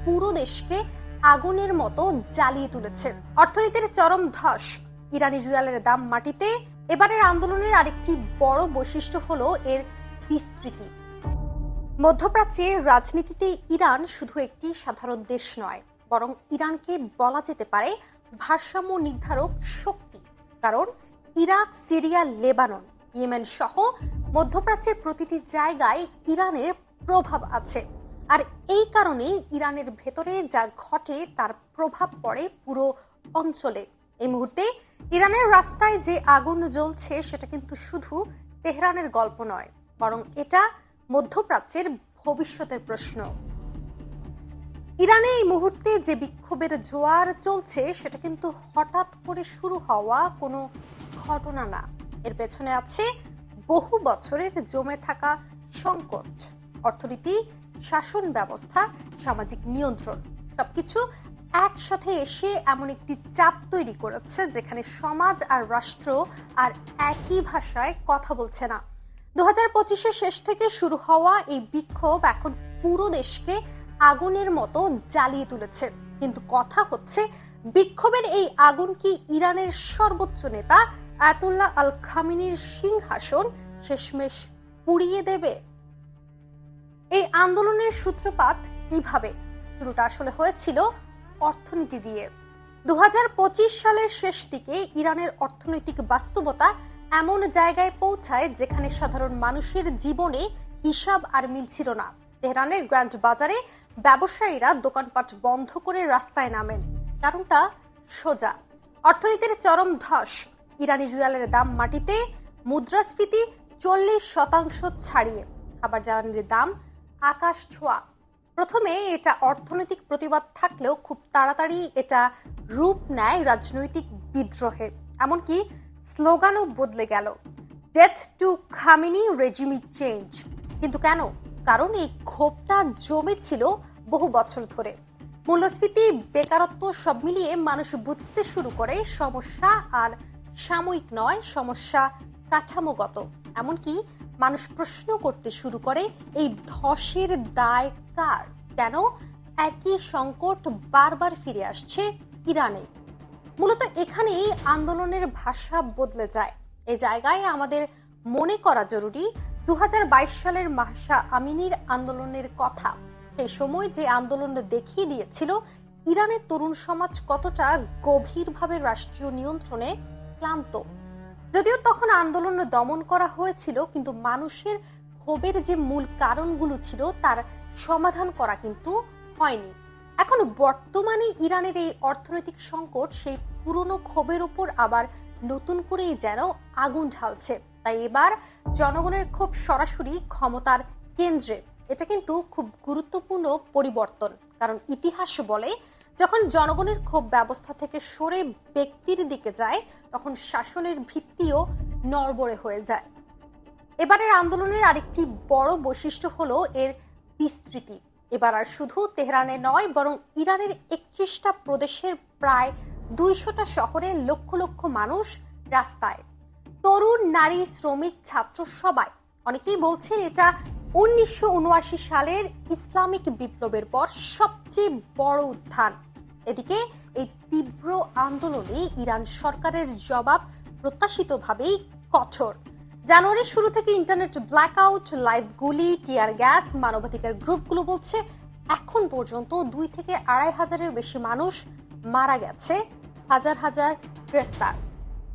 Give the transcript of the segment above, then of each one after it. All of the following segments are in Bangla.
পুরো দেশকে আগুনের মতো জ্বালিয়ে তুলেছে। অর্থনীতির চরম ধস, ইরানি রিয়ালের দাম মাটিতে। এবারের আন্দোলনের আরেকটি বড় বৈশিষ্ট্য হলো এর বিস্তৃতি। মধ্যপ্রাচ্যের রাজনীতিতে ইরান শুধু একটি সাধারণ দেশ নয়, বরং ইরানকে বলা যেতে পারে ভারসাম্য নির্ধারক শক্তি। কারণ ইরাক, সিরিয়া, লেবানন, ইয়েমেন সহ মধ্যপ্রাচ্যের প্রতিটি জায়গায় ইরানের প্রভাব আছে। আর এই কারণেই ইরানের ভেতরে যা ঘটে তার প্রভাব পড়ে পুরো অঞ্চলে। এই মুহূর্তে ইরানের রাস্তায় যে আগুন জ্বলছে সেটা কিন্তু শুধু তেহরানের গল্প নয়, বরং এটা মধ্যপ্রাচ্যের ভবিষ্যতের প্রশ্ন। ইরানে এই মুহূর্তে যে বিক্ষোভের জোয়ার চলছে সেটা কিন্তু হঠাৎ করে শুরু হওয়া কোনো ঘটনা না। এর পেছনে আছে বহু বছরের জমে থাকা সংকট, অর্থনীতি, শাসন ব্যবস্থা, সামাজিক নিয়ন্ত্রণ, সবকিছু একসাথে এসে এমন একটি চাপ তৈরি করেছে যেখানে সমাজ আর রাষ্ট্র আর একই ভাষায় কথা বলছে না। 2025-এর শেষ থেকে শুরু হওয়া এই বিক্ষোভ এখন পুরো দেশকে আগুনের মতো জ্বালিয়ে তুলেছে। কিন্তু কথা হচ্ছে, বিক্ষোভের এই আগুন কি ইরানের সর্বোচ্চ নেতা আয়াতুল্লাহ আল খামেনির সিংহাসন শেষমেশ পুড়িয়ে দেবে? এই আন্দোলনের সূত্রপাত কিভাবে? শুরুটা আসলে হয়েছিল অর্থনীতি দিয়ে। 2025 সালের শেষ দিকে ইরানের অর্থনৈতিক বাস্তবতা এমন জায়গায় পৌঁছায় যেখানে সাধারণ মানুষের জীবনে হিসাব আর মিলছিল না। তেহরানের গ্র্যান্ড বাজারে ব্যবসায়ীরা দোকানপাট বন্ধ করে রাস্তায় নামেন। কারণটা সোজা, অর্থনীতির চরম ধস, ইরানি রিয়ালের দাম মাটিতে, মুদ্রাস্ফীতি 40% ছাড়িয়ে, খাবার জ্বালানির দাম আকাশ ছোঁয়া। প্রথমে এটা অর্থনৈতিক প্রতিবাদ থাকলেও খুব তাড়াতাড়ি এটা রূপ নেয় রাজনৈতিক বিদ্রোহে, এমনকি স্লোগানও বদলে গেল, ডেথ টু খামেনি, রেজিমি চেঞ্জ। কিন্তু কেন? কারণ এই ক্ষোভটা জমেছিল বহু বছর ধরে। মূল্যস্ফীতি, বেকারত্ব সব মিলিয়ে মানুষ বুঝতে শুরু করে সমস্যা আর সাময়িক নয়, সমস্যা কাঠামোগত। এমনকি মানুষ প্রশ্ন করতে শুরু করে এই ধসের দায় কার? কেন একই সংকট বারবার ফিরে আসছে ইরানে? মূলত এখানেই আন্দোলনের ভাষা বদলে যায়। এই জায়গায় আমাদের মনে করা জরুরি 2022 সালের মাহসা আমিনির আন্দোলনের কথা। সেই সময় যে আন্দোলন দেখিয়ে দিয়েছিল ইরানের তরুণ সমাজ কতটা গভীরভাবে রাষ্ট্রীয় নিয়ন্ত্রণে ক্লান্ত। যদিও তখন আন্দোলন দমন করা হয়েছিল, কিন্তু মানুষের ক্ষোভের যে মূল কারণগুলো ছিল তার সমাধান করা কিন্তু হয়নি। এখন বর্তমানে ইরানের এই অর্থনৈতিক সংকট সেই পুরনো ক্ষোভের উপর আবার নতুন করেই যেন আগুন ঢালছে। তাই এবার জনগণের ক্ষোভ সরাসরি ক্ষমতার কেন্দ্রে। এটা কিন্তু খুব গুরুত্বপূর্ণ পরিবর্তন, কারণ ইতিহাস বলে যখন জনগণের ক্ষোভ ব্যবস্থা থেকে সরে ব্যক্তির দিকে যায় তখন শাসনের ভিত্তিও নড়বড়ে হয়ে যায়। এবারের আন্দোলনের আরেকটি বড় বৈশিষ্ট্য হলো এর বিস্তৃতি। এবার আর শুধু তেহরানে নয়, বরং ইরানের 31টা প্রদেশের প্রায় 200টা শহরে লক্ষ লক্ষ মানুষ রাস্তায়। তরুণ, নারী, শ্রমিক, ছাত্র সবাই। অনেকেই বলছেন এটা 1979 সালের ইসলামিক বিপ্লবের পর সবচেয়ে বড় উত্থান। এদিকে এই তীব্র আন্দোলনে ইরান সরকারের জবাব প্রত্যাশিতভাবেই কঠোর। জানুয়ারির শুরু থেকে ইন্টারনেট ব্ল্যাকআউট, লাইভ গুলি, টিয়ার গ্যাস। মানবাধিকার গ্রুপগুলো বলছে এখন পর্যন্ত 2 থেকে 2.5 হাজারের বেশি মানুষ মারা গেছে, হাজার হাজার গ্রেফতার।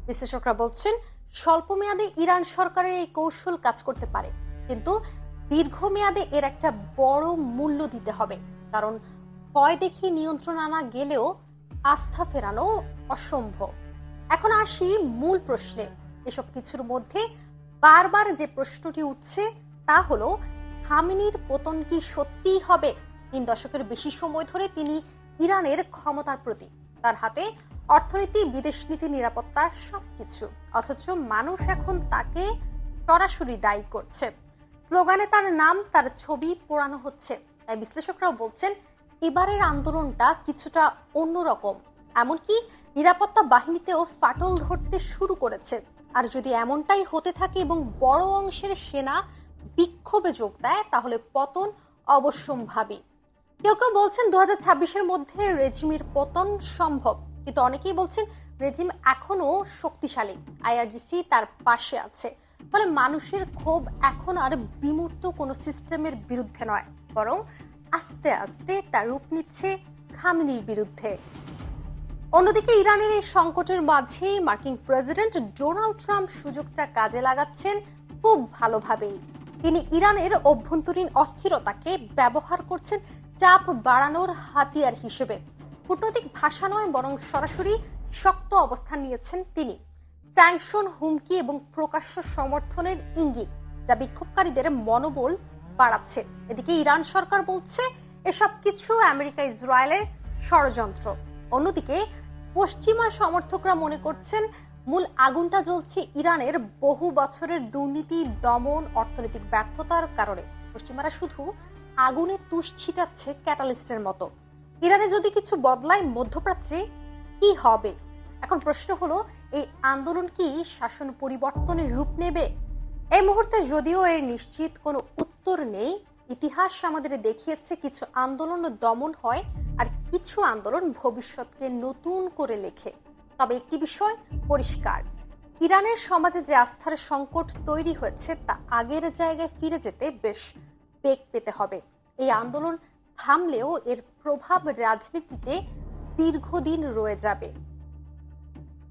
বিশ্লেষকরা বলছেন স্বল্প মেয়াদে ইরান সরকারের এই কৌশল কাজ করতে পারে, কিন্তু দীর্ঘমেয়াদে এর একটা বড় মূল্য দিতে হবে। কারণ ভয় দেখিয়ে নিয়ন্ত্রণ আনা গেলেও আস্থা ফেরানো অসম্ভব। এখন আসি মূল প্রশ্নে। এসব কিছুর মধ্যে বারবার যে প্রশ্নটি উঠছে তা হলো, খামেনির পতন কি সত্যিই হবে? 3 দশকের বেশি সময় ধরে তিনি ইরানের ক্ষমতার প্রতীক। তার হাতে অর্থনীতি, বিদেশ নীতি, নিরাপত্তা সবকিছু। অথচ মানুষ এখন তাকে সরাসরি দায়ী করছে। স্লোগানে তার নাম, তার ছবি পোড়ানো হচ্ছে। তাই বিশ্লেষকরাও বলছেন এবারের আন্দোলনটা কিছুটা অন্যরকম। এমনকি নিরাপত্তা বাহিনীতেও ফাটল ধরতে শুরু করেছে। আর যদি এমনটাই হতে থাকে এবং বড় অংশের সেনা বিক্ষোভে যোগ দেয়, তাহলে পতন অবশ্যম্ভাবী। কেউ কেউ বলছেন 2026-এর মধ্যে রেজিমের পতন সম্ভব, কিন্তু অনেকেই বলছেন রেজিম এখনো শক্তিশালী, আইআরজিসি তার পাশে আছে। ফলে মানুষের ক্ষোভ এখন আর বিমূর্ত কোনো সিস্টেমের বিরুদ্ধে নয়, বরং আস্তে আস্তে তার রূপ নিচ্ছে খামেনির বিরুদ্ধে। অন্যদিকে ইরানের এই সংকটের মাঝে মার্কিন প্রেসিডেন্ট ডোনাল্ড ট্রাম্প সুযোগটা কাজে লাগাচ্ছেন খুব ভালোভাবেই। তিনি ইরানের অভ্যন্তরীণ অস্থিরতাকে ব্যবহার করছেন চাপ বাড়ানোর হাতিয়ার হিসেবে। কূটনৈতিক ভাষা নয়, বরং সরাসরি শক্ত অবস্থান নিয়েছেন তিনি। স্যাংশন, হুমকি এবং প্রকাশ্য সমর্থনের ইঙ্গিত, যা বিক্ষোভকারীদের মনোবল বাড়াচ্ছে। এদিকে ইরান সরকার বলছে এসব কিছু আমেরিকা ইসরায়েলের ষড়যন্ত্র। অন্যদিকে পশ্চিমা সমর্থকরা মনে করছেন মূল আগুনটা জ্বলছে ইরানের বহু বছরের দুর্নীতি, দমন, অর্থনৈতিক ব্যর্থতার কারণে। পশ্চিমারা শুধু আগুনে তুষ ছিটাচ্ছে ক্যাটালিস্টের মতো। ইরানে যদি কিছু বদলায়, মধ্যপ্রাচ্যে কি হবে? এখন প্রশ্ন হলো, এই আন্দোলন কি শাসন পরিবর্তনের রূপ নেবে? এই মুহূর্তে যদিও এর নিশ্চিত কোনো উত্তর নেই, ইতিহাস আমাদের দেখিয়েছে কিছু আন্দোলন দমন হয় আর কিছু আন্দোলন ভবিষ্যৎকে নতুন করে লেখে। তবে একটি বিষয় পরিষ্কার, ইরানের সমাজে যে আস্থার সংকট তৈরি হয়েছে তা আগের জায়গায় ফিরে যেতে বেশ বেগ পেতে হবে। এই আন্দোলন থামলেও এর প্রভাব রাজনীতিতে দীর্ঘদিন রয়ে যাবে।